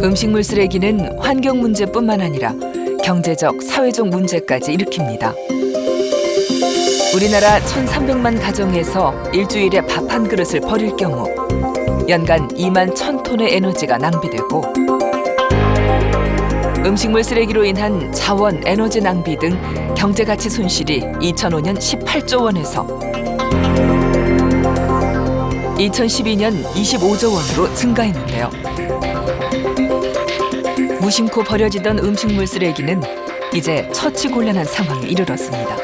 음식물 쓰레기는 환경 문제뿐만 아니라 경제적, 사회적 문제까지 일으킵니다. 우리나라 1,300만 가정에서 일주일에 밥 한 그릇을 버릴 경우 연간 2만 1,000톤의 에너지가 낭비되고 음식물 쓰레기로 인한 자원, 에너지 낭비 등 경제가치 손실이 2005년 18조 원에서 2012년 25조 원으로 증가했는데요. 무심코 버려지던 음식물 쓰레기는 이제 처치곤란한 상황에 이르렀습니다.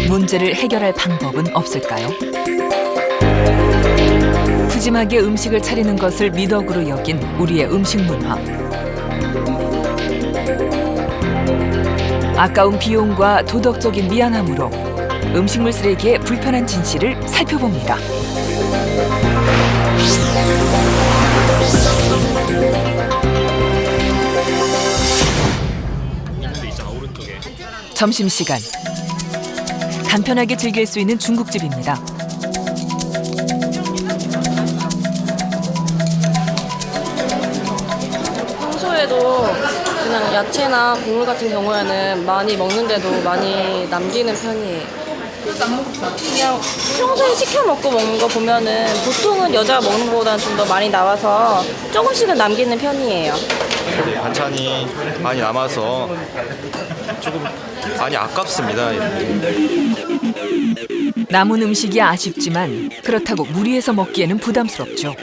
문제를 해결할 방법은 없을까요? 푸짐하게 음식을 차리는 것을 미덕으로 여긴 우리의 음식 문화. 아까운 비용과 도덕적인 미안함으로 음식물 쓰레기의 불편한 진실을 살펴봅니다. 점심시간. 간편하게 즐길 수 있는 중국집입니다. 평소에도 그냥 야채나 국물 같은 경우에는 많이 먹는데도 많이 남기는 편이에요. 그냥 평소에 시켜 먹고 먹는 거 보면은 보통은 여자가 먹는 것보다는 좀 더 많이 나와서 조금씩은 남기는 편이에요. 반찬이 많이 남아서 조금 많이 아깝습니다. 남은 음식이 아쉽지만 그렇다고 무리해서 먹기에는 부담스럽죠.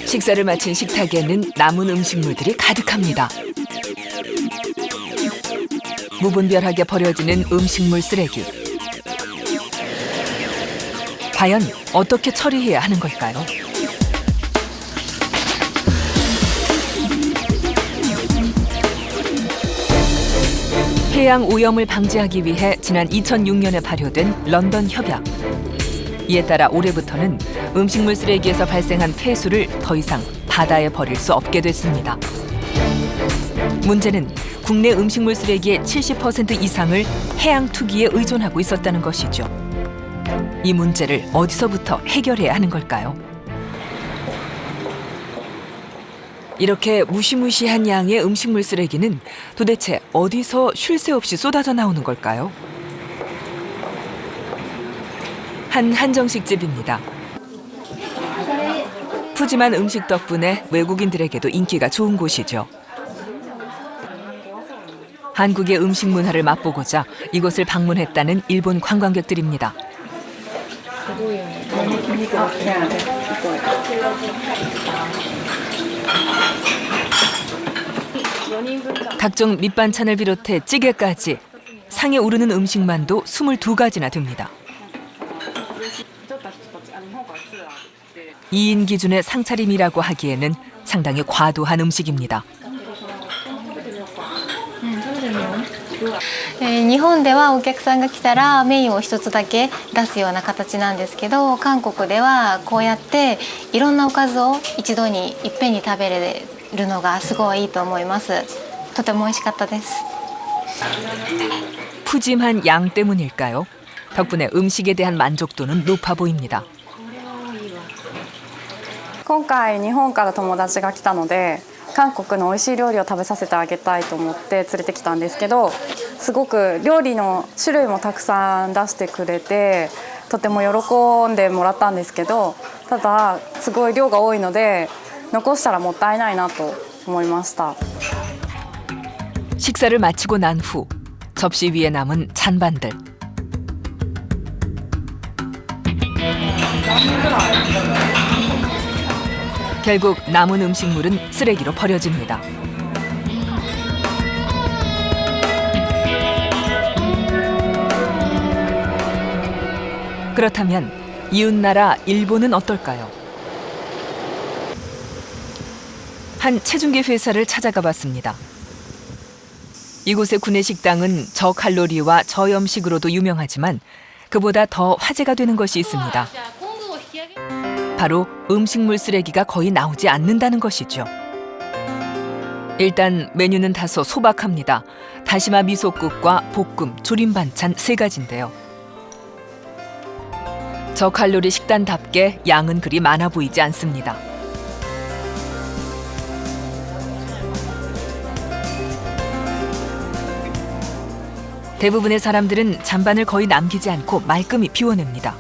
식사를 마친 식탁에는 남은 음식물들이 가득합니다. 무분별하게 버려지는 음식물 쓰레기. 과연 어떻게 처리해야 하는 걸까요? 해양 오염을 방지하기 위해 지난 2006년에 발효된 런던 협약. 이에 따라 올해부터는 음식물 쓰레기에서 발생한 폐수를 더 이상 바다에 버릴 수 없게 됐습니다. 문제는 국내 음식물 쓰레기의 70% 이상을 해양 투기에 의존하고 있었다는 것이죠. 이 문제를 어디서부터 해결해야 하는 걸까요? 이렇게 무시무시한 양의 음식물 쓰레기는 도대체 어디서 쉴 새 없이 쏟아져 나오는 걸까요? 한 한정식집입니다. 푸짐한 음식 덕분에 외국인들에게도 인기가 좋은 곳이죠. 한국의 음식 문화를 맛보고자 이곳을 방문했다는 일본 관광객들입니다. 각종 밑반찬을 비롯해 찌개까지 상에 오르는 음식만도 22가지나 됩니다. 2인 기준의 상차림이라고 하기에는 상당히 과도한 음식입니다. 日本ではお客さんが来たらメインを一つだけ出すような形なんですけど、韓国ではこうやっていろんなおかずを一度にいっぺんに食べれるのがすごいいいと思います。とても美味しかったです。 푸짐한 양 때문일까요? 덕분에 음식에 대한 만족도는 높아 보입니다. 今回日本から友達が来たので韓国の美味しい料理を食べさせてあげたいと思って連れてきたんですけど、すごく料理の種類もたくさん出してくれてとても喜んでもらったんですけど、ただすごい量が多いので残したらもったいないなと思いました。 식사를 마치고 난 후 접시 위에 남은 잔반들. 결국 남은 음식물은 쓰레기로 버려집니다. 그렇다면 이웃나라 일본은 어떨까요? 한 체중계 회사를 찾아가 봤습니다. 이곳의 구내식당은 저칼로리와 저염식으로도 유명하지만 그보다 더 화제가 되는 것이 있습니다. 바로 음식물 쓰레기가 거의 나오지 않는다는 것이죠. 일단 메뉴는 다소 소박합니다. 다시마 미소국과 볶음, 조림 반찬 3가지인데요. 저칼로리 식단답게 양은 그리 많아 보이지 않습니다. 대부분의 사람들은 잔반을 거의 남기지 않고 말끔히 비워냅니다.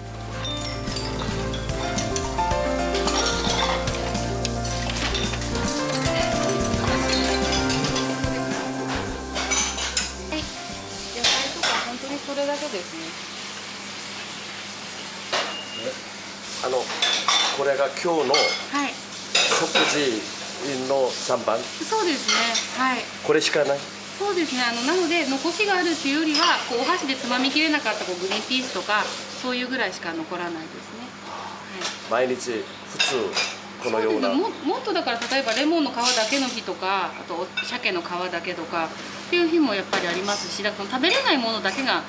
これが今日のはい、食事の残飯そうですね。はい。これしかないそうですね。なので残しがあるっていうよりは、こうお箸でつまみきれなかったこうグリーンピースとかそういうぐらいしか残らないですね。毎日普通このようなもっとだから例えばレモンの皮だけの日とか、あと鮭の皮だけとかっていう日もやっぱりありますし、だから食べれないものだけが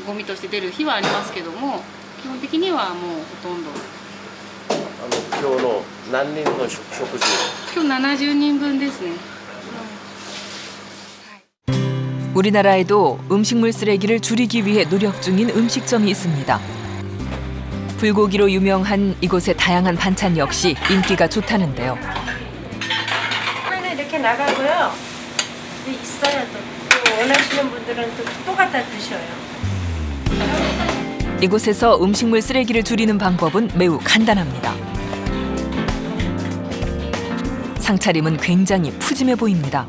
ゴミとして出る日はありますけども、基本的にはもうほとんど。今日の何人の食事今日70人分ですね。 우리나라에도 음식물 쓰레기를 줄이기 위해 노력 중인 음식점이 있습니다. 불고기로 유명한 이곳의 다양한 반찬 역시 인기가 좋다는데요. 하나 이렇게 나가고요. 있어요. 또 원하시는 분들은 또 갖다 드셔요. 이곳에서 음식물 쓰레기를 줄이는 방법은 매우 간단합니다. 상차림은 굉장히 푸짐해 보입니다.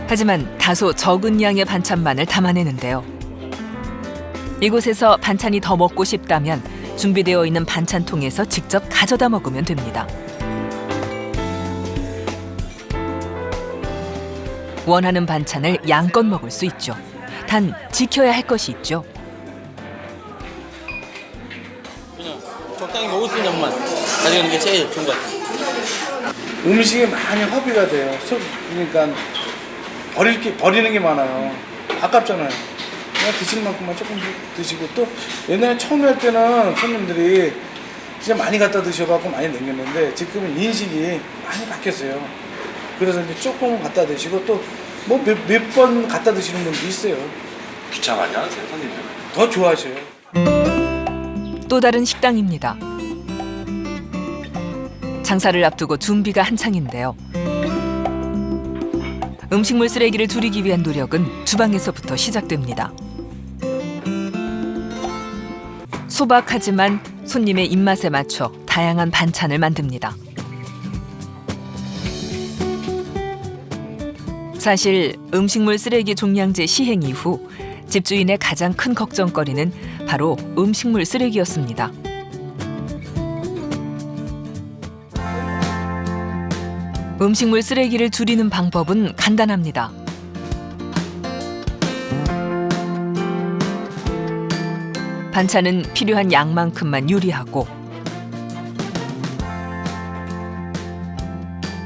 하지만 다소 적은 양의 반찬만을 담아내는데요. 이곳에서 반찬이 더 먹고 싶다면 준비되어 있는 반찬통에서 직접 가져다 먹으면 됩니다. 원하는 반찬을 양껏 먹을 수 있죠. 단 지켜야 할 것이 있죠. 그냥 적당히 먹을 수 있는 것만 가져가는 게 제일 좋은 것 같아요. 음식이 많이 허비가 돼요. 그러니까 버리는 게 많아요. 아깝잖아요. 그냥 드실 만큼만 조금 드시고 또 옛날에 처음에 할 때는 손님들이 진짜 많이 갖다 드셔갖고 많이 남겼는데 지금은 인식이 많이 바뀌었어요. 그래서 이제 조금 갖다 드시고 또 뭐 몇 번 갖다 드시는 분도 있어요. 귀찮아하지 않으세요 손님들? 더 좋아하셔요. 또 다른 식당입니다. 장사를 앞두고 준비가 한창인데요. 음식물 쓰레기를 줄이기 위한 노력은 주방에서부터 시작됩니다. 소박하지만 손님의 입맛에 맞춰 다양한 반찬을 만듭니다. 사실 음식물 쓰레기 종량제 시행 이후 집주인의 가장 큰 걱정거리는 바로 음식물 쓰레기였습니다. 음식물 쓰레기를 줄이는 방법은 간단합니다. 반찬은 필요한 양만큼만 요리하고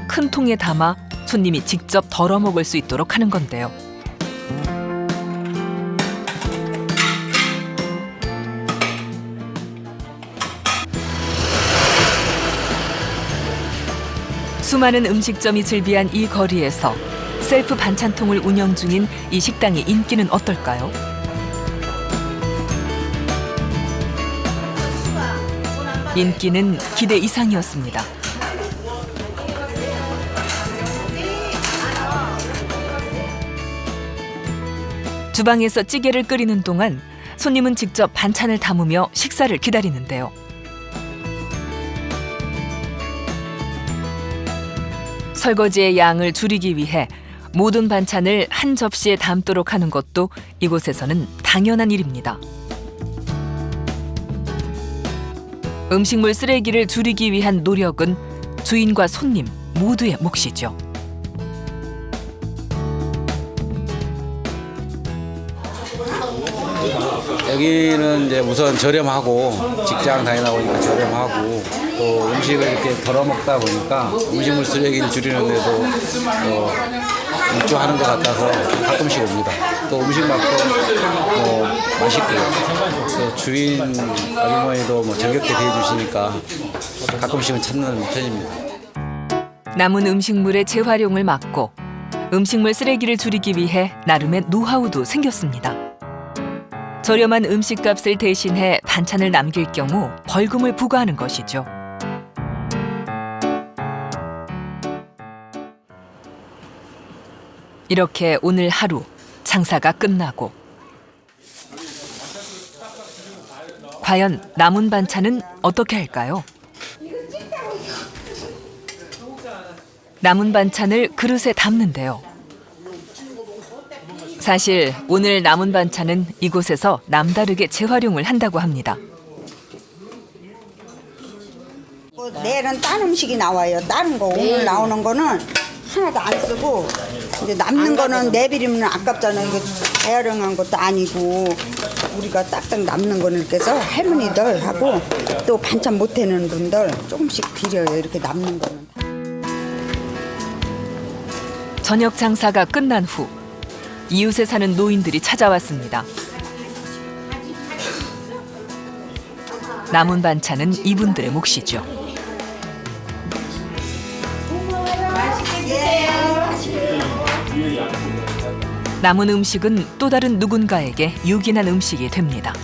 큰 통에 담아 손님이 직접 덜어 먹을 수 있도록 하는 건데요. 수많은 음식점이 즐비한 이 거리에서 셀프 반찬통을 운영 중인 이 식당의 인기는 어떨까요? 인기는 기대 이상이었습니다. 주방에서 찌개를 끓이는 동안 손님은 직접 반찬을 담으며 식사를 기다리는데요. 설거지의 양을 줄이기 위해 모든 반찬을 한 접시에 담도록 하는 것도 이곳에서는 당연한 일입니다. 음식물 쓰레기를 줄이기 위한 노력은 주인과 손님 모두의 몫이죠. 여기는 이제 우선 저렴하고 직장 다니다 보니까 저렴하고 또 음식을 이렇게 덜어 먹다 보니까 음식물 쓰레기를 줄이는데도 일조하는 것 같아서 가끔씩 옵니다. 또 음식 맛도 맛있고요. 또 주인 아주머니도 정겹게 대해주시니까 가끔씩은 찾는 편입니다. 남은 음식물의 재활용을 막고 음식물 쓰레기를 줄이기 위해 나름의 노하우도 생겼습니다. 저렴한 음식값을 대신해 반찬을 남길 경우 벌금을 부과하는 것이죠. 이렇게 오늘 하루 장사가 끝나고 과연 남은 반찬은 어떻게 할까요? 남은 반찬을 그릇에 담는데요. 사실 오늘 남은 반찬은 이곳에서 남다르게 재활용을 한다고 합니다. 내일은 딴 음식이 나와요. 다른 거 오늘 나오는 거는 하나도 안 쓰고 이제 남는 거는 내버리면 아깝잖아요. 이거 재활용한 것도 아니고 우리가 딱딱 남는 거는 이렇게 해서 할머니들 하고 또 반찬 못 해는 분들 조금씩 드려요. 이렇게 남는 거는. 저녁 장사가 끝난 후 이웃에 사는 노인들이 찾아왔습니다. 남은 반찬은 이분들의 몫이죠. 남은 음식은 또 다른 누군가에게 유기한 음식이 됩니다.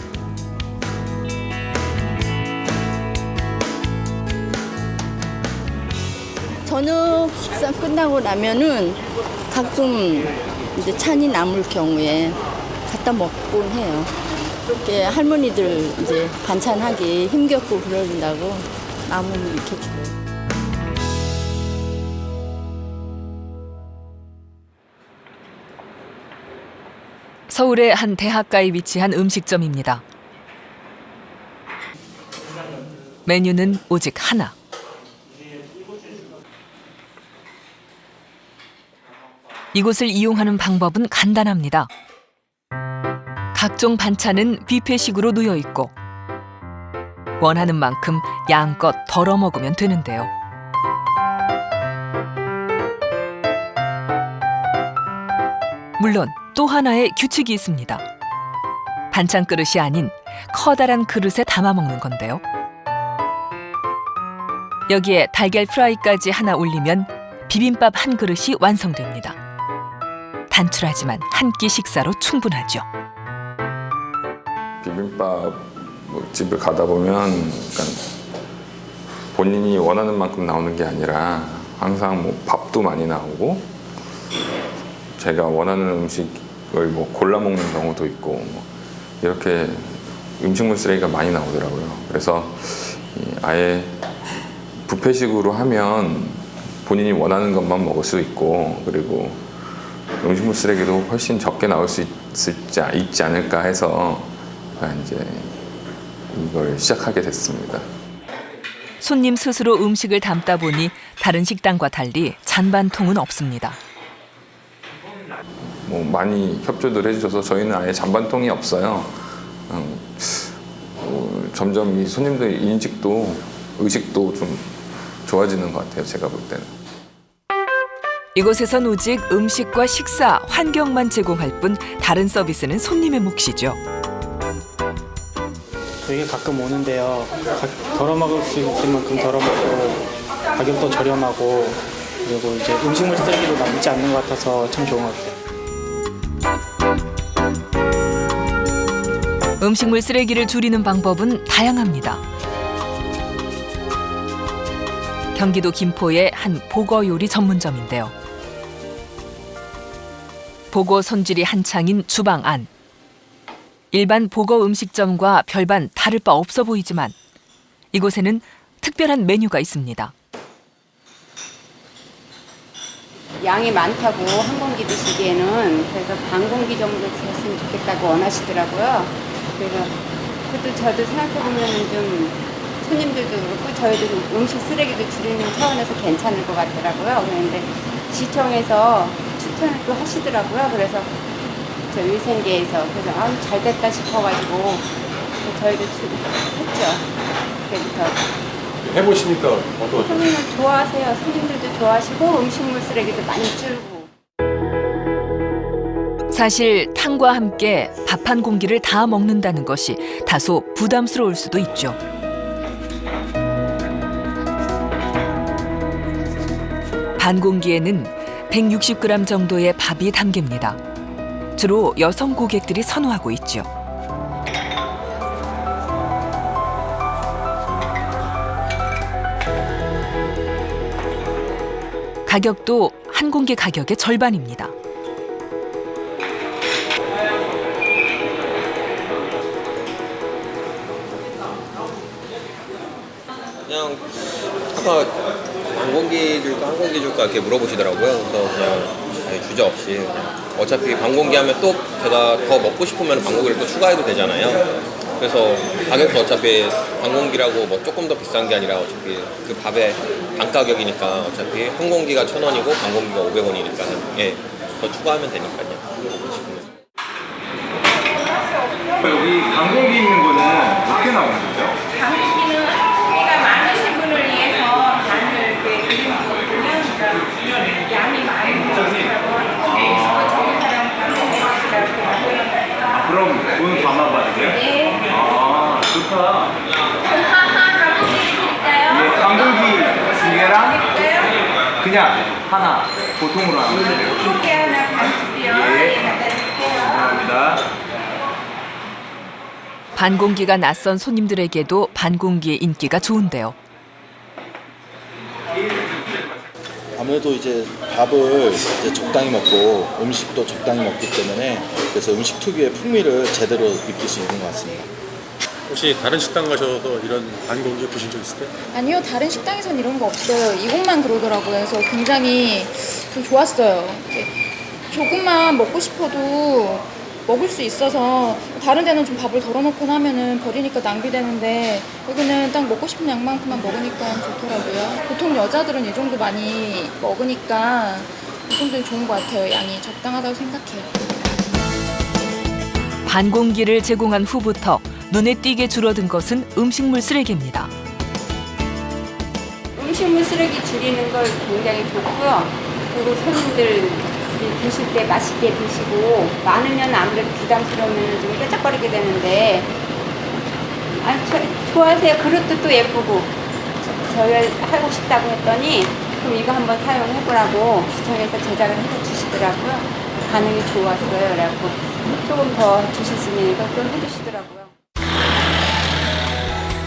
저녁 식사 끝나고 나면은 가끔 이제 찬이 남을 경우에 갖다 먹곤 해요. 이렇게 할머니들 이제 반찬하기 힘겹고 그런다고 남으면 이렇게 줘요. 서울의 한 대학가에 위치한 음식점입니다. 메뉴는 오직 하나. 이곳을 이용하는 방법은 간단합니다. 각종 반찬은 뷔페식으로 놓여 있고 원하는 만큼 양껏 덜어 먹으면 되는데요. 물론 또 하나의 규칙이 있습니다. 반찬 그릇이 아닌 커다란 그릇에 담아 먹는 건데요. 여기에 달걀 프라이까지 하나 올리면 비빔밥 한 그릇이 완성됩니다. 단출하지만 한 끼 식사로 충분하죠. 비빔밥 집을 가다 보면 약간 본인이 원하는 만큼 나오는 게 아니라 항상 뭐 밥도 많이 나오고 제가 원하는 음식을 뭐 골라 먹는 경우도 있고 뭐 이렇게 음식물 쓰레기가 많이 나오더라고요. 그래서 아예 뷔페식으로 하면 본인이 원하는 것만 먹을 수 있고 그리고 음식물 쓰레기도 훨씬 적게 나올 수 있지 않을까 해서 이제 이걸 시작하게 됐습니다. 손님 스스로 음식을 담다 보니 다른 식당과 달리 잔반통은 없습니다. 뭐 많이 협조들 해주셔서 저희는 아예 잔반통이 없어요. 점점 이 손님들 인식도 의식도 좀 좋아지는 것 같아요. 제가 볼 때는. 이곳에선 오직 음식과 식사, 환경만 제공할 뿐 다른 서비스는 손님의 몫이죠. 저희가 가끔 오는데요. 덜어 먹을 수 있을 만큼 덜어 먹고 가격도 저렴하고 그리고 이제 음식물 쓰레기도 남지 않는 것 같아서 참 좋은 것 같아요. 음식물 쓰레기를 줄이는 방법은 다양합니다. 경기도 김포의 한 보거 요리 전문점인데요. 보고 손질이 한창인 주방 안. 일반 보거 음식점과 별반 다를 바 없어 보이지만 이곳에는 특별한 메뉴가 있습니다. 양이 많다고 한 공기 드시기에는 그래서 반 공기 정도 드셨으면 좋겠다고 원하시더라고요. 그래서 그것도 저도 생각해보면 좀 손님들도 그렇고 저희도 음식 쓰레기도 줄이는 차원에서 괜찮을 것 같더라고요. 그런데 시청에서 추천을 또 하시더라고요. 그래서 저 위생계에서 그래서 아유 잘 됐다 싶어가지고 저희도 했죠. 그때부터. 해보시니까 어떠세요? 손님은 좋아하세요. 손님들도 좋아하시고 음식물 쓰레기도 많이 줄고. 사실 탕과 함께 밥 한 공기를 다 먹는다는 것이 다소 부담스러울 수도 있죠. 반 공기에는 160g 정도의 밥이 담깁니다. 주로 여성 고객들이 선호하고 있죠. 가격도 한 공기 가격의 절반입니다. 그냥 아까 방공기 줄까 항공기 줄까 이렇게 물어보시더라고요. 그래서 그냥 아니, 주저없이 그냥 어차피 방공기 하면 또 제가 더 먹고 싶으면 방공기를 또 추가해도 되잖아요. 그래서 가격도 어차피 방공기라고 뭐 조금 더 비싼 게 아니라 어차피 그 밥의 반 가격이니까 어차피 항공기가 1,000원이고 방공기가 500원이니까 예, 더 추가하면 되니까요. 여기 방공기 있는 거는 어떻게 나오는 거죠? 방귀는 항공기가 많으신 분을 위해서 간을 이렇게 드리는 거거든요. 그러니까 양이 많은 분들하고 항공기에 있어서 적은 사람 방공기가 이렇게 만드는 거예요. 그럼 돈 다만 받으세요? 네. 아, 좋다. 방공기 드릴까요? 네, 방공기 2개랑 그냥 하나, 보통으로 하는 거예요. 항공기 하나 반죽이요. 예. 갖다 드릴게요. 감사합니다. 반공기가 낯선 손님들에게도 반공기의 인기가 좋은데요. 아무래도 이제 밥을 이제 적당히 먹고 음식도 적당히 먹기 때문에 그래서 음식 특유의 풍미를 제대로 느낄 수 있는 것 같습니다. 혹시 다른 식당 가셔서 이런 반공기 보신 적 있으세요? 아니요, 다른 식당에선 이런 거 없어요. 이곳만 그러더라고요. 그래서 굉장히 좀 좋았어요. 이렇게 조금만 먹고 싶어도 먹을 수 있어서 다른 데는 좀 밥을 덜어놓고 나면은 버리니까 낭비되는데 여기는 딱 먹고 싶은 양만큼만 먹으니까 좋더라고요. 보통 여자들은 이 정도 많이 먹으니까 이 정도는 좋은 것 같아요. 양이 적당하다고 생각해요. 반공기를 제공한 후부터 눈에 띄게 줄어든 것은 음식물 쓰레기입니다. 음식물 쓰레기 줄이는 걸 굉장히 좋고요. 그리고 손님들 드실 때 맛있게 드시고 많으면 아무래도 부담스러우면 좀 끄적거리게 되는데 좋아하세요. 그릇도 또 예쁘고 저희 하고 싶다고 했더니 그럼 이거 한번 사용해보라고 시청에서 제작을 해주시더라고요. 반응이 좋았어요. 그래갖고 조금 더 주실 수 있는 것도 해주시더라고요.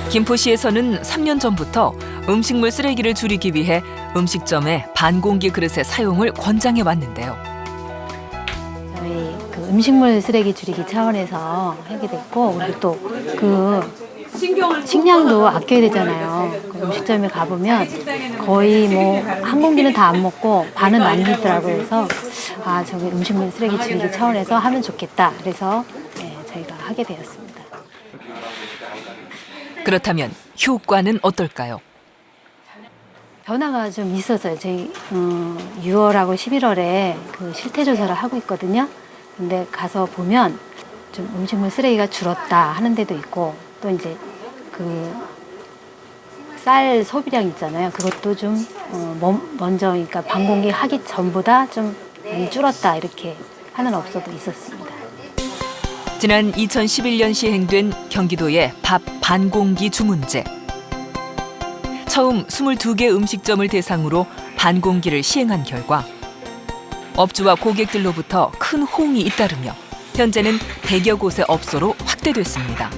김포시에서는 3년 전부터 음식물 쓰레기를 줄이기 위해 음식점에 반공기 그릇의 사용을 권장해 왔는데요. 저희 그 음식물 쓰레기 줄이기 차원에서 하게 됐고, 그리고 또 그 식량도 아껴야 되잖아요. 그 음식점에 가보면 거의 뭐 한 공기는 다 안 먹고 반은 남기더라고요. 그래서 아, 저기 음식물 쓰레기 줄이기 차원에서 하면 좋겠다. 그래서 네, 저희가 하게 되었습니다. 그렇다면 효과는 어떨까요? 변화가 좀 있었어요. 저희 6월하고 11월에 그 실태 조사를 하고 있거든요. 근데 가서 보면 좀 음식물 쓰레기가 줄었다 하는 데도 있고, 또 이제 그 쌀 소비량 있잖아요. 그것도 좀 먼저, 그러니까 반공기 하기 전보다 좀 많이 줄었다 이렇게 하는 업소도 있었습니다. 지난 2011년 시행된 경기도의 밥 반공기 주문제. 처음 22개 음식점을 대상으로 반공기를 시행한 결과 업주와 고객들로부터 큰 호응이 잇따르며 현재는 100여 곳의 업소로 확대됐습니다.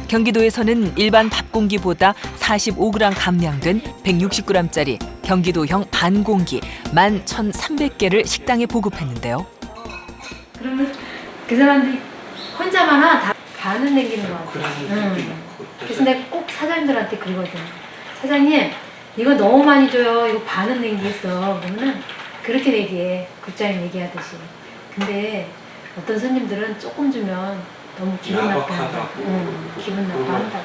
경기도에서는 일반 밥공기보다 45g 감량된 160g짜리 경기도형 반공기 11,300개를 식당에 보급했는데요. 그러면 그 사람들이 혼자만 하나 다 반은 남기는 것 같아요. 그래서 내가 꼭 사장님들한테 그러거든. 사장님, 이거 너무 많이 줘요. 이거 반은 남기겠어. 그러면은 그렇게 얘기해. 국장님 얘기하듯이. 근데 어떤 손님들은 조금 주면 너무 기분 나빠한다고. 기분 나빠한다고.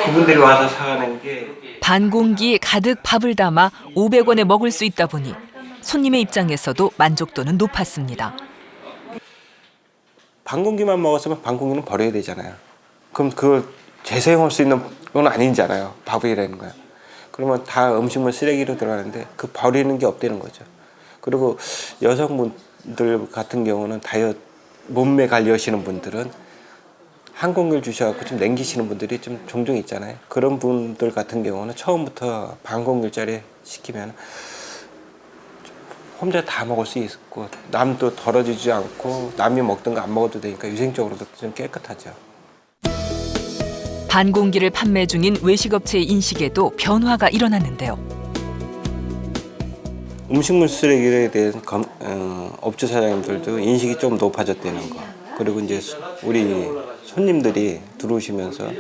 그분들이 와서 사가는 게 반공기 가득 밥을 담아 500원에 먹을 수 있다 보니 손님의 입장에서도 만족도는 높았습니다. 반공기만 먹었으면 반공기는 버려야 되잖아요. 그럼 그걸 재사용할 수 있는 건 아니잖아요. 밥이라는 거야. 그러면 다 음식물 쓰레기로 들어가는데 그 버리는 게 없다는 거죠. 그리고 여성분들 같은 경우는 몸매 관리하시는 분들은 한 공기를 주셔갖고 좀 남기시는 분들이 좀 종종 있잖아요. 그런 분들 같은 경우는 처음부터 반 공기짜리 시키면 혼자 다 먹을 수 있고 남도 덜어지지 않고 남이 먹던 거 안 먹어도 되니까 위생적으로도 좀 깨끗하죠. 반공기를 판매 중인 외식업체의 인식에도 변화가 일어났는데요. 음식물 쓰레기에 대한 업주 사장님들도 인식이 좀 높아졌다는 거. 그리고 이제 우리 손님들이 들어오시면서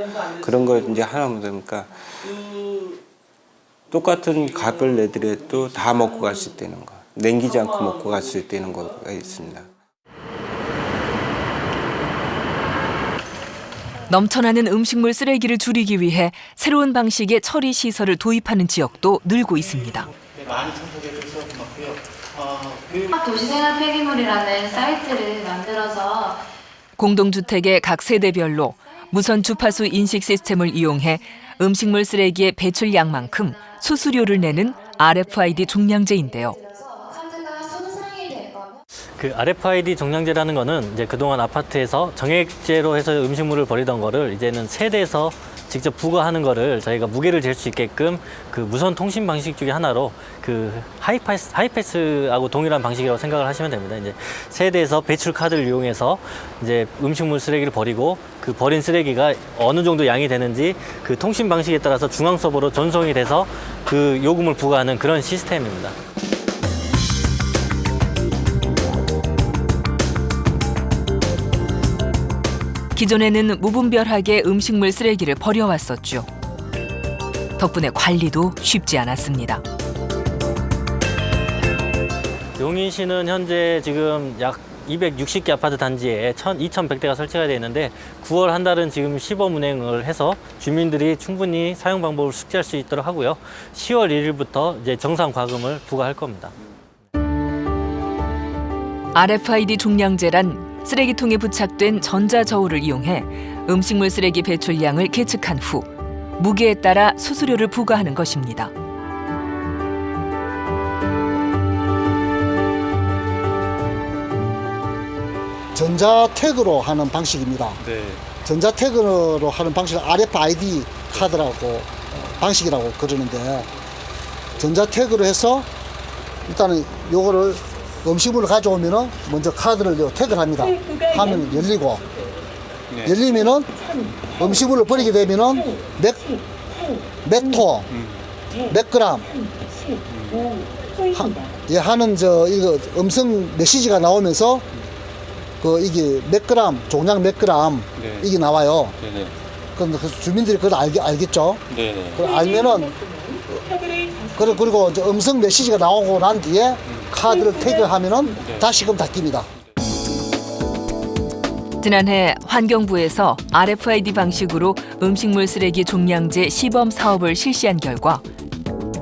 그런 걸 이제 하나 보니까 똑같은 값을 내더라도 다 먹고 갈 수 있다는 거, 남기지 않고 먹고 갈 수 있다는 거가 있습니다. 넘쳐나는 음식물 쓰레기를 줄이기 위해 새로운 방식의 처리 시설을 도입하는 지역도 늘고 있습니다. 도시생활 폐기물이라는 사이트를 만들어서 공동주택의 각 세대별로 무선 주파수 인식 시스템을 이용해 음식물 쓰레기의 배출량만큼 수수료를 내는 RFID 종량제인데요. 그 RFID 종량제라는 거는 이제 그동안 아파트에서 정액제로 해서 음식물을 버리던 거를 이제는 세대에서 직접 부과하는 거를 저희가 무게를 잴 수 있게끔 그 무선 통신 방식 중에 하나로 그 하이패스하고 동일한 방식이라고 생각을 하시면 됩니다. 이제 세대에서 배출 카드를 이용해서 이제 음식물 쓰레기를 버리고 그 버린 쓰레기가 어느 정도 양이 되는지 그 통신 방식에 따라서 중앙 서버로 전송이 돼서 그 요금을 부과하는 그런 시스템입니다. 기존에는 무분별하게 음식물 쓰레기를 버려왔었죠. 덕분에 관리도 쉽지 않았습니다. 용인시는 현재 지금 약 260개 아파트 단지에 2,100대가 설치가 되어 있는데 9월 한 달은 지금 시범 운행을 해서 주민들이 충분히 사용 방법을 숙지할 수 있도록 하고요. 10월 1일부터 이제 정상 과금을 부과할 겁니다. RFID 종량제란 쓰레기통에 부착된 전자저울을 이용해 음식물 쓰레기 배출량을 계측한 후 무게에 따라 수수료를 부과하는 것입니다. 전자태그로 하는 방식입니다. 네. 전자태그로 하는 방식을 RFID 카드라고 방식이라고 그러는데 전자태그로 해서 일단은 요거를 음식물을 가져오면은 먼저 카드를 태그를 합니다. 하면 열리고 열리면은 음식물을 버리게 되면은 몇 호, 몇 그램 하는 이거 음성 메시지가 나오면서 이게 몇 그램, 종량 몇 그램 이게 나와요. 네네. 그래서 주민들이 그걸 알겠죠. 네네. 그걸 알면은 그리고 이제 음성 메시지가 나오고 난 뒤에 카드를 태그하면은 다시금 닫힙니다. 지난해 환경부에서 RFID 방식으로 음식물 쓰레기 종량제 시범 사업을 실시한 결과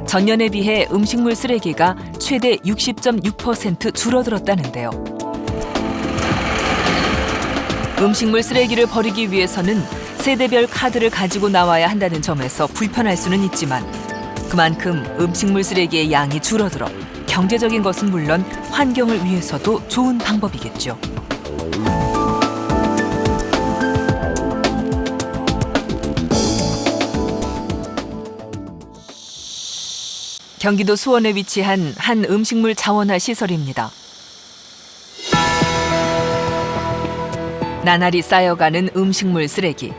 전년에 비해 음식물 쓰레기가 최대 60.6% 줄어들었다는데요. 음식물 쓰레기를 버리기 위해서는 세대별 카드를 가지고 나와야 한다는 점에서 불편할 수는 있지만 그만큼 음식물 쓰레기의 양이 줄어들어 경제적인 것은 물론 환경을 위해서도 좋은 방법이겠죠. 경기도 수원에 위치한 한 음식물 자원화 시설입니다. 나날이 쌓여가는 음식물 쓰레기.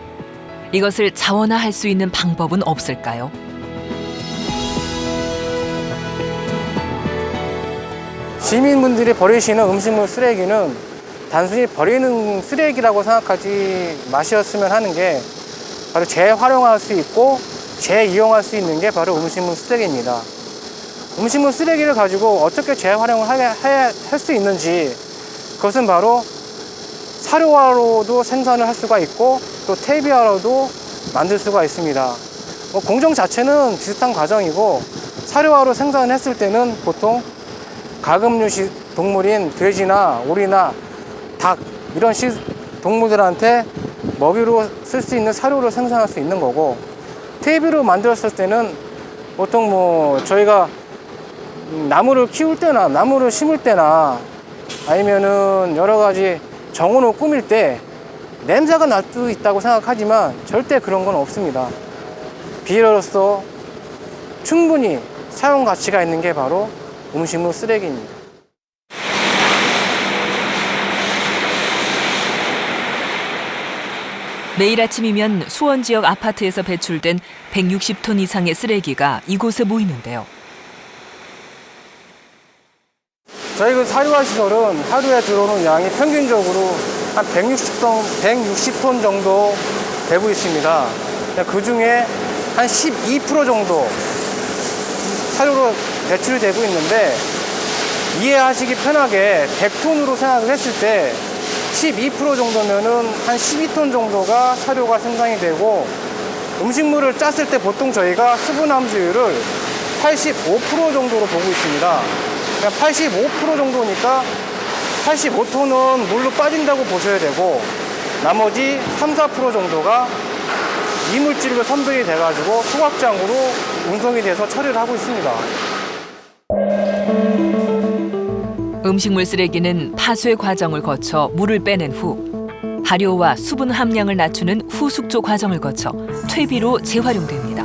이것을 자원화할 수 있는 방법은 없을까요? 시민분들이 버리시는 음식물 쓰레기는 단순히 버리는 쓰레기라고 생각하지 마셨으면 하는 게 바로 재활용할 수 있고 재이용할 수 있는 게 바로 음식물 쓰레기입니다. 음식물 쓰레기를 가지고 어떻게 재활용을 할 수 있는지 그것은 바로 사료화로도 생산을 할 수가 있고 또 퇴비화로도 만들 수가 있습니다. 공정 자체는 비슷한 과정이고 사료화로 생산을 했을 때는 보통 가금류시 동물인 돼지나 오리나 닭 이런 동물들한테 먹이로 쓸 수 있는 사료로 생산할 수 있는 거고 퇴비로 만들었을 때는 보통 저희가 나무를 키울 때나 나무를 심을 때나 아니면은 여러 가지 정원을 꾸밀 때 냄새가 날 수 있다고 생각하지만 절대 그런 건 없습니다. 비료로서 충분히 사용 가치가 있는 게 바로 음식물 쓰레기입니다. 매일 아침이면 수원 지역 아파트에서 배출된 160톤 이상의 쓰레기가 이곳에 모이는데요. 저희 그 사료화 시설은 하루에 들어오는 양이 평균적으로 한 160톤 정도 되고 있습니다. 그 중에 한 12% 정도 사료로 배출이 되고 있는데, 이해하시기 편하게 100톤으로 생각을 했을 때 12% 정도면은 한 12톤 정도가 사료가 생산이 되고, 음식물을 짰을 때 보통 저희가 수분 함유율을 85% 정도로 보고 있습니다. 85% 정도니까 85톤은 물로 빠진다고 보셔야 되고, 나머지 3~4% 정도가 이물질로 선별이 돼가지고 소각장으로 운송이 돼서 처리를 하고 있습니다. 음식물 쓰레기는 파쇄 과정을 거쳐 물을 빼낸 후 발효와 수분 함량을 낮추는 후숙조 과정을 거쳐 퇴비로 재활용됩니다.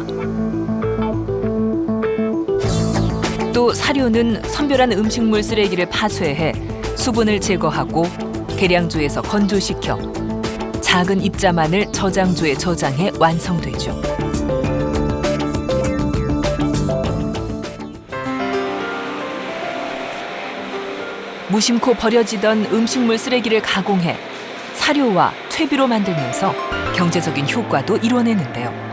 또 사료는 선별한 음식물 쓰레기를 파쇄해 수분을 제거하고 계량조에서 건조시켜 작은 입자만을 저장조에 저장해 완성되죠. 무심코 버려지던 음식물 쓰레기를 가공해 사료와 퇴비로 만들면서 경제적인 효과도 이뤄내는데요.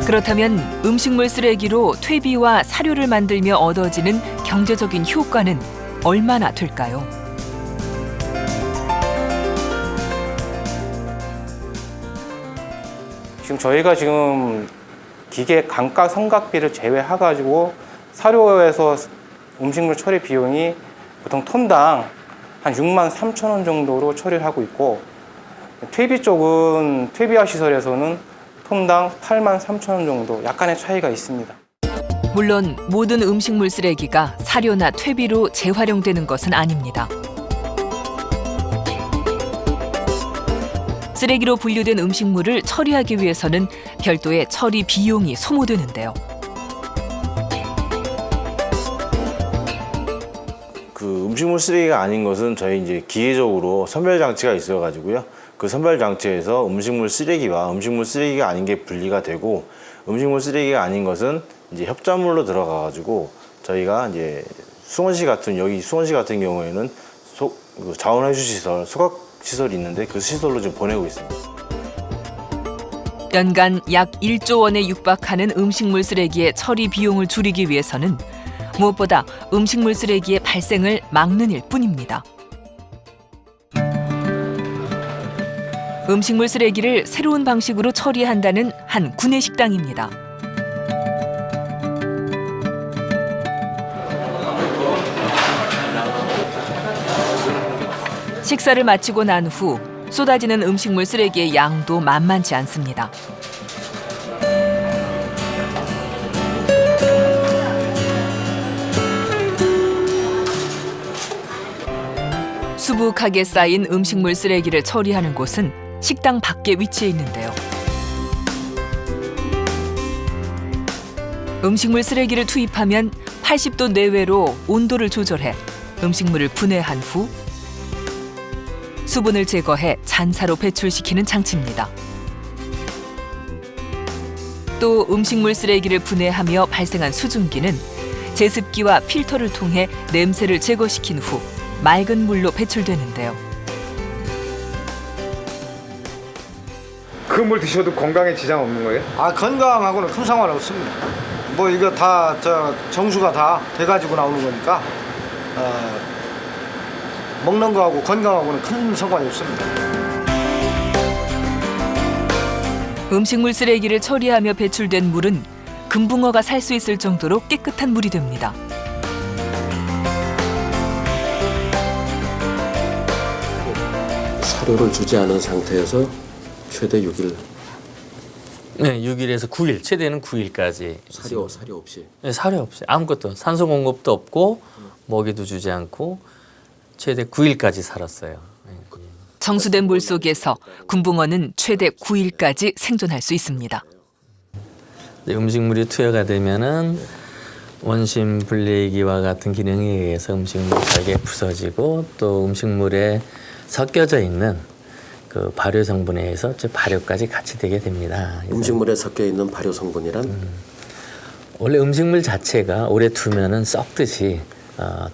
그렇다면 음식물 쓰레기로 퇴비와 사료를 만들며 얻어지는 경제적인 효과는 얼마나 될까요? 지금 저희가 지금 기계 감가 성각비를 제외해가지고 사료에서 음식물 처리 비용이 보통 톤당 한 63,000원 정도로 처리를 하고 있고, 퇴비 쪽은 퇴비화 시설에서는 톤당 83,000원 정도 약간의 차이가 있습니다. 물론 모든 음식물 쓰레기가 사료나 퇴비로 재활용되는 것은 아닙니다. 쓰레기로 분류된 음식물을 처리하기 위해서는 별도의 처리 비용이 소모되는데요. 그 음식물 쓰레기가 아닌 것은 저희 이제 기계적으로 선별 장치가 있어 가지고요. 그 선별 장치에서 음식물 쓰레기와 음식물 쓰레기가 아닌 게 분리가 되고, 음식물 쓰레기가 아닌 것은 이제 협자물로 들어가 가지고 저희가 이제 수원시 같은 경우에는 자원회수 시설, 소각 시설이 있는데 그 시설로 지금 보내고 있습니다. 연간 약 1조 원에 육박하는 음식물 쓰레기의 처리 비용을 줄이기 위해서는 무엇보다 음식물 쓰레기의 발생을 막는 일 뿐입니다. 음식물 쓰레기를 새로운 방식으로 처리한다는 한 구내식당입니다. 식사를 마치고 난 후 쏟아지는 음식물 쓰레기의 양도 만만치 않습니다. 수북하게 쌓인 음식물 쓰레기를 처리하는 곳은 식당 밖에 위치해 있는데요. 음식물 쓰레기를 투입하면 80도 내외로 온도를 조절해 음식물을 분해한 후 수분을 제거해 잔사로 배출시키는 장치입니다. 또 음식물 쓰레기를 분해하며 발생한 수증기는 제습기와 필터를 통해 냄새를 제거시킨 후 맑은 물로 배출되는데요. 그 물 드셔도 건강에 지장 없는 거예요? 아, 건강하고는 큰 상관 없습니다. 뭐 이거 다 정수가 다 돼가지고 나오는 거니까 먹는 거하고 건강하고는 큰 상관이 없습니다. 음식물 쓰레기를 처리하며 배출된 물은 금붕어가 살 수 있을 정도로 깨끗한 물이 됩니다. 사료를 주지 않은 상태에서 최대 6일. 네, 6일에서 9일, 최대는 9일까지. 사료 없이. 네, 사료 없이 아무것도 산소 공급도 없고 먹이도 주지 않고 최대 9일까지 살았어요. 정수된 물 속에서 금붕어는 최대 9일까지 생존할 수 있습니다. 네, 음식물이 투여가 되면은 원심 분리기와 같은 기능에 의해서 음식물이 잘게 부서지고 또 음식물에 섞여져 있는 그 발효 성분에 의해서 발효까지 같이 되게 됩니다. 음식물에 섞여 있는 발효 성분이란 원래 음식물 자체가 오래 두면은 썩듯이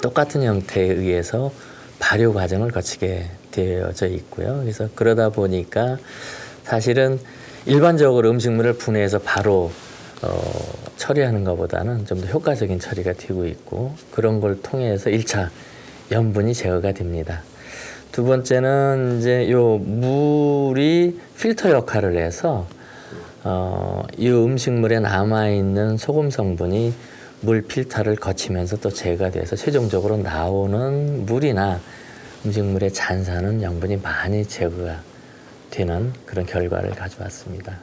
똑같은 형태에 의해서 발효 과정을 거치게 되어져 있고요. 그래서 그러다 보니까 사실은 일반적으로 음식물을 분해해서 바로 처리하는 것보다는 좀 더 효과적인 처리가 되고 있고 그런 걸 통해서 1차 염분이 제거가 됩니다. 두 번째는 이제 요 물이 필터 역할을 해서 이 음식물에 남아있는 소금 성분이 물 필터를 거치면서 또 제거가 돼서 최종적으로 나오는 물이나 음식물의 잔산은 염분이 많이 제거가 되는 그런 결과를 가져왔습니다.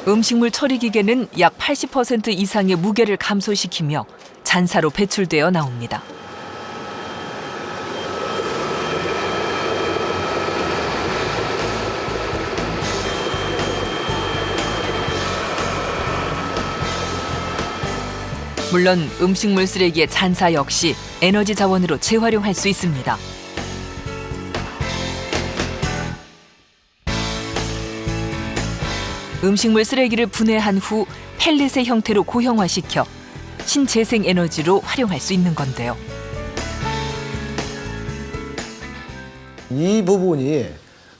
음식물 처리 기계는 약 80% 이상의 무게를 감소시키며 잔사로 배출되어 나옵니다. 물론 음식물 쓰레기의 잔사 역시 에너지 자원으로 재활용할 수 있습니다. 음식물 쓰레기를 분해한 후 펠릿의 형태로 고형화시켜 신재생 에너지로 활용할 수 있는 건데요. 이 부분이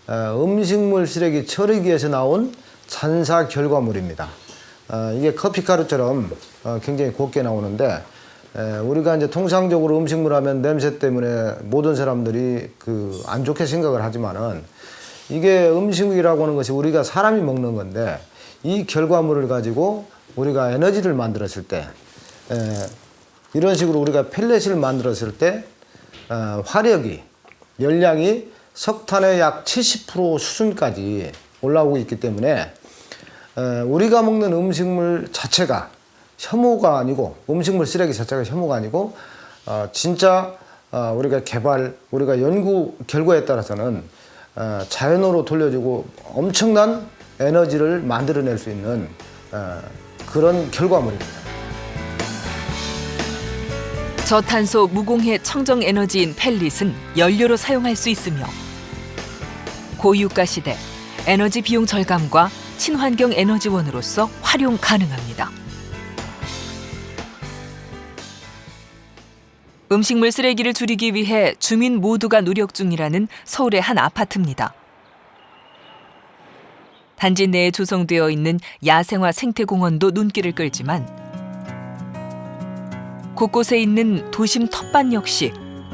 음식물 쓰레기 처리기에서 나온 잔사 결과물입니다. 이게 커피가루처럼 굉장히 곱게 나오는데 우리가 이제 통상적으로 음식물 하면 냄새 때문에 모든 사람들이 안 좋게 생각을 하지만은 이게 음식이라고 하는 것이 우리가 사람이 먹는 건데 이 결과물을 가지고 우리가 에너지를 만들었을 때 이런 식으로 우리가 펠렛을 만들었을 때 화력이 열량이 석탄의 약 70% 수준까지 올라오고 있기 때문에 우리가 먹는 음식물 자체가 혐오가 아니고 음식물 쓰레기 자체가 혐오가 아니고 진짜 우리가 우리가 연구 결과에 따라서는 자연으로 돌려주고 엄청난 에너지를 만들어낼 수 있는 그런 결과물입니다. 저탄소 무공해 청정 에너지인 펠릿은 연료로 사용할 수 있으며 고유가 시대 에너지 비용 절감과 친환경 에너지원으로서 활용 가능합니다. 음식물 쓰레기를 줄이기 위해 주민 모두가 노력 중이라는 서울의 한 아파트입니다. 단지 내에 조성되어 있는 야생화 생태공원도 눈길을 끌지만 곳곳에 있는 도심 텃밭 역시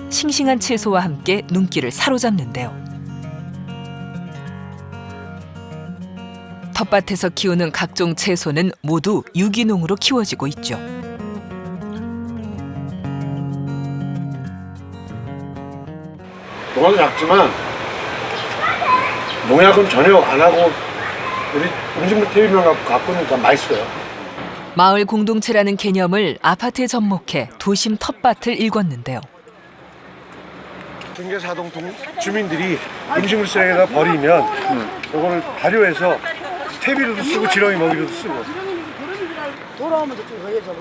싱싱한 채소와 함께 눈길을 사로잡는데요. 텃밭에서 키우는 각종 채소는 모두 유기농으로 키워지고 있죠. 농약이 작지만 농약은 전혀 안 하고 우리 음식물 테이블만 갖고 있으니까 맛있어요. 마을 공동체라는 개념을 아파트에 접목해 도심 텃밭을 일궜는데요. 경계사동 주민들이 음식물 쓰레기에다 버리면 이거를 발효해서 퇴비로도 쓰고 지렁이 먹이로도 쓰고. 돌아오면 저쪽 회에서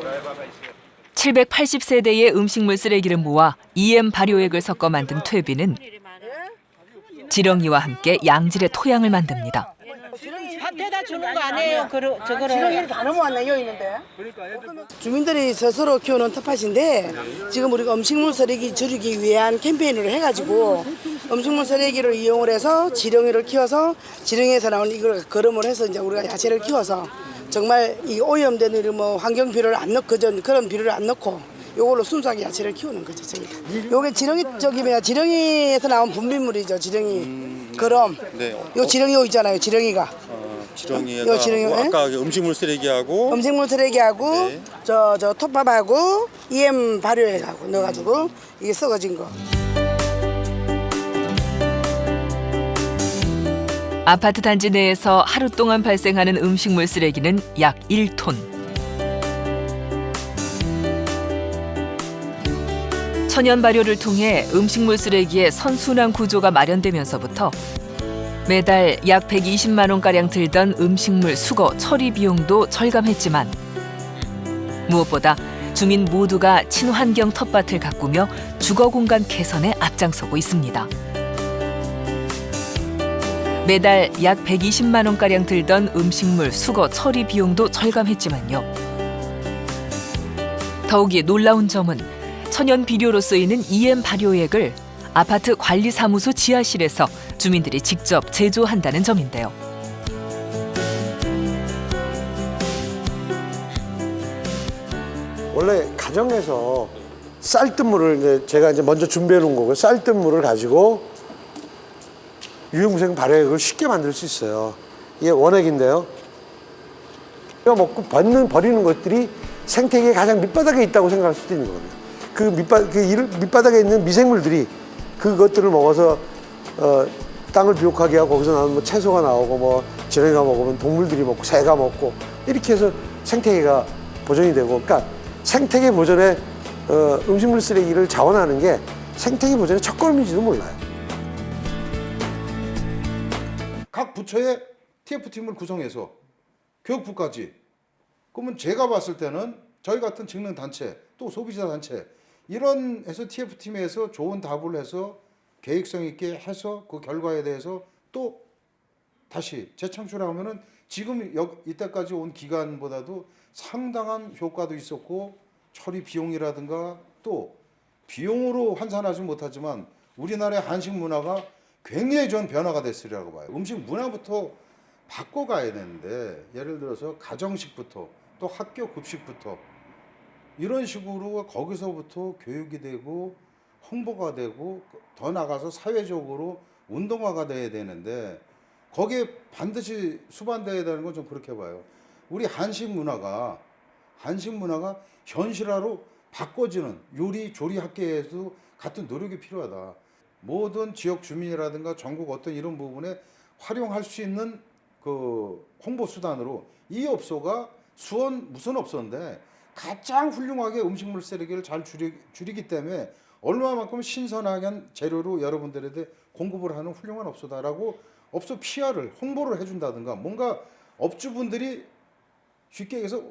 780세대의 음식물 쓰레기를 모아 EM 발효액을 섞어 만든 퇴비는 지렁이와 함께 양질의 토양을 만듭니다. 밭에다 주는 거 아니에요? 저거를 지렁이를 다 넘어왔네 여기 있는데. 주민들이 스스로 키우는 텃밭인데 지금 우리가 음식물 쓰레기 줄이기 위한 캠페인을 해가지고 음식물 쓰레기를 이용을 해서 지렁이를 키워서 지렁이에서 나오는 이걸 거름을 해서 이제 우리가 야채를 키워서 정말 이 오염된 환경 비료를 안 넣고 그런 비료를 안 넣고 요걸로 순수하게 야채를 키우는 거죠 저희가. 요게 지렁이에서 나온 분비물이죠 지렁이. 그럼 요 지렁이 요 있잖아요 지렁이가. 지렁이에다 지렁이, 뭐 아까 음식물 쓰레기하고 네. 저 톱밥하고 EM 발효액하고 넣어가지고 이게 썩어진 거. 아파트 단지 내에서 하루 동안 발생하는 음식물 쓰레기는 약 1톤. 천연 발효를 통해 음식물 쓰레기의 선순환 구조가 마련되면서부터 매달 약 120만 원가량 들던 음식물 수거 처리 비용도 절감했지만 무엇보다 주민 모두가 친환경 텃밭을 가꾸며 주거 공간 개선에 앞장서고 있습니다. 매달 약 120만 원가량 들던 음식물 수거 처리 비용도 절감했지만요. 더욱이 놀라운 점은 천연 비료로 쓰이는 EM 발효액을 아파트 관리사무소 지하실에서 주민들이 직접 제조한다는 점인데요. 원래 가정에서 쌀뜨물을 제가 먼저 준비해 놓은 거고요. 쌀뜨물을 가지고 유용무생 발효액을 쉽게 만들 수 있어요. 이게 원액인데요. 우리가 먹고 버리는 것들이 생태계의 가장 밑바닥에 있다고 생각할 수도 있는 거거든요. 밑바닥에 있는 미생물들이 그것들을 먹어서 땅을 비옥하게 하고 거기서 나오는 뭐 채소가 나오고 뭐 지렁이가 먹으면 동물들이 먹고 새가 먹고 이렇게 해서 생태계가 보존이 되고, 그러니까 생태계 보존에 음식물 쓰레기를 자원하는 게 생태계 보존의 첫걸음인지도 몰라요. 각 부처의 TF팀을 구성해서 교육부까지, 그러면 제가 봤을 때는 저희 같은 직능단체 또 소비자 단체 이런 해서 TF팀에서 좋은 답을 해서 계획성 있게 해서 그 결과에 대해서 또 다시 재창출하면은 지금 이때까지 온 기간보다도 상당한 효과도 있었고, 처리 비용이라든가 또 비용으로 환산하지 못하지만 우리나라의 한식 문화가 굉장히 좋은 변화가 됐으리라고 봐요. 음식 문화부터 바꿔가야 되는데, 예를 들어서 가정식부터 또 학교 급식부터 이런 식으로 거기서부터 교육이 되고 홍보가 되고 더 나가서 사회적으로 운동화가 돼야 되는데, 거기에 반드시 수반돼야 되는 건 좀 그렇게 봐요. 우리 한식 문화가 현실화로 바꿔지는 요리 조리 학계에도 같은 노력이 필요하다. 모든 지역 주민이라든가 전국 어떤 이런 부분에 활용할 수 있는 그 홍보 수단으로 이 업소가 무슨 업소인데 가장 훌륭하게 음식물 쓰레기를 잘 줄이기 때문에 얼마만큼 신선한 재료로 여러분들에게 공급을 하는 훌륭한 업소다라고 업소 PR을 홍보를 해준다든가, 뭔가 업주분들이 쉽게 얘기해서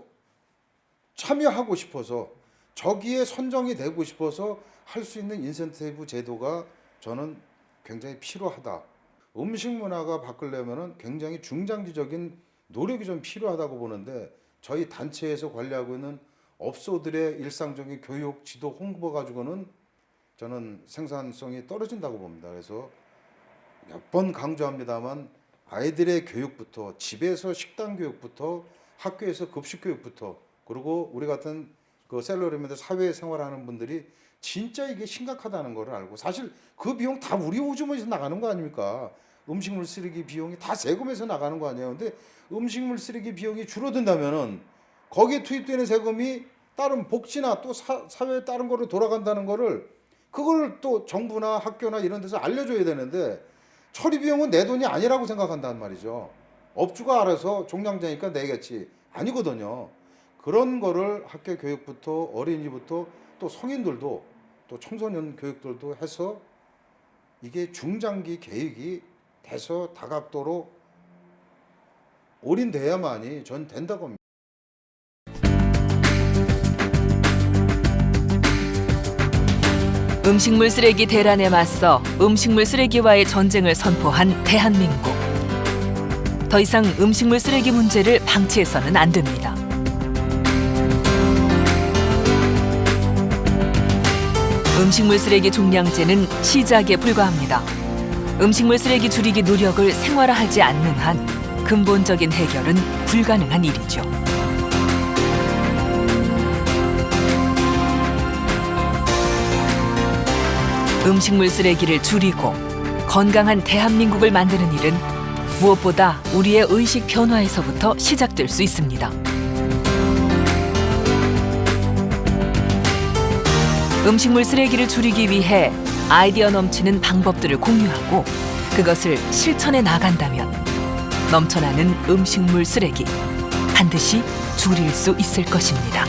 참여하고 싶어서 저기에 선정이 되고 싶어서 할 수 있는 인센티브 제도가 저는 굉장히 필요하다. 음식 문화가 바꾸려면은 굉장히 중장기적인 노력이 좀 필요하다고 보는데, 저희 단체에서 관리하고 있는 업소들의 일상적인 교육, 지도, 홍보 가지고는 저는 생산성이 떨어진다고 봅니다. 그래서 몇 번 강조합니다만 아이들의 교육부터, 집에서 식단 교육부터, 학교에서 급식 교육부터, 그리고 우리 같은 그 셀러리맨들 사회생활하는 분들이 진짜 이게 심각하다는 걸 알고, 사실 그 비용 다 우리 오주머니에서 나가는 거 아닙니까? 음식물 쓰레기 비용이 다 세금에서 나가는 거 아니에요. 근데 음식물 쓰레기 비용이 줄어든다면은 거기에 투입되는 세금이 다른 복지나 또 사회에 다른 거로 돌아간다는 거를, 그걸 또 정부나 학교나 이런 데서 알려줘야 되는데, 처리 비용은 내 돈이 아니라고 생각한단 말이죠. 업주가 알아서 종량제니까 내겠지. 아니거든요. 그런 거를 학교 교육부터 어린이부터 또 성인들도 또 청소년 교육들도 해서 이게 중장기 계획이 돼서 다각도로 올인돼야만이 전 된다고 합니다. 음식물 쓰레기 대란에 맞서 음식물 쓰레기와의 전쟁을 선포한 대한민국. 더 이상 음식물 쓰레기 문제를 방치해서는 안 됩니다. 음식물 쓰레기 종량제는 시작에 불과합니다. 음식물 쓰레기 줄이기 노력을 생활화하지 않는 한 근본적인 해결은 불가능한 일이죠. 음식물 쓰레기를 줄이고 건강한 대한민국을 만드는 일은 무엇보다 우리의 의식 변화에서부터 시작될 수 있습니다. 음식물 쓰레기를 줄이기 위해 아이디어 넘치는 방법들을 공유하고 그것을 실천해 나간다면 넘쳐나는 음식물 쓰레기 반드시 줄일 수 있을 것입니다.